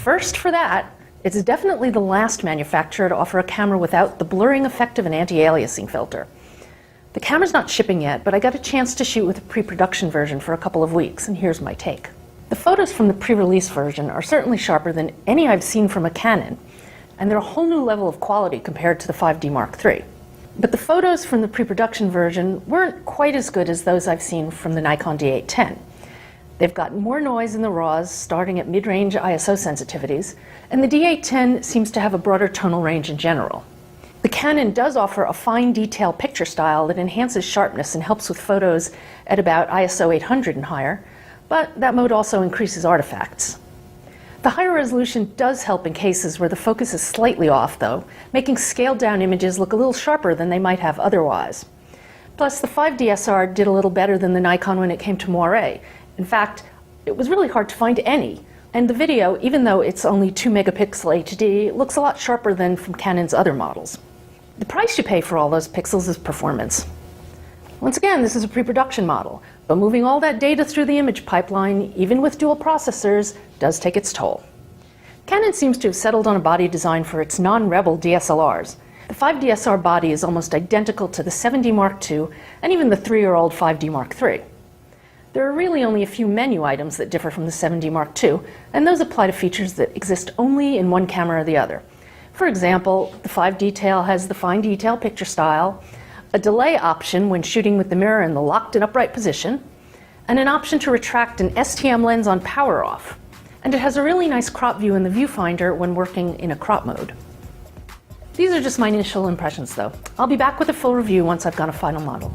First for that, it's definitely the last manufacturer to offer a camera without the blurring effect of an anti-aliasing filter. The camera's not shipping yet, but I got a chance to shoot with a pre-production version for a couple of weeks, and here's my take. The photos from the pre-release version are certainly sharper than any I've seen from a Canon, and they're a whole new level of quality compared to the 5D Mark III. But the photos from the pre-production version weren't quite as good as those I've seen from the Nikon D810. They've got more noise in the RAWs, starting at mid-range ISO sensitivities, and the D810 seems to have a broader tonal range in general. The Canon does offer a fine detail picture style that enhances sharpness and helps with photos at about ISO 800 and higher, but that mode also increases artifacts. The higher resolution does help in cases where the focus is slightly off, though, making scaled-down images look a little sharper than they might have otherwise. Plus, the 5DSR did a little better than the Nikon when it came to moiré. In fact, it was really hard to find any. And the video, even though it's only 2 megapixel HD, looks a lot sharper than from Canon's other models. The price you pay for all those pixels is performance. Once again, this is a pre-production model, but moving all that data through the image pipeline, even with dual processors, does take its toll. Canon seems to have settled on a body design for its non-rebel DSLRs. The 5DSR body is almost identical to the 7D Mark II and even the 3-year-old 5D Mark III. There are really only a few menu items that differ from the 7D Mark II, and those apply to features that exist only in one camera or the other. For example, the 5D tail has the fine detail picture style, a delay option when shooting with the mirror in the locked and upright position, and an option to retract an STM lens on power off. And it has a really nice crop view in the viewfinder when working in a crop mode. These are just my initial impressions though. I'll be back with a full review once I've got a final model.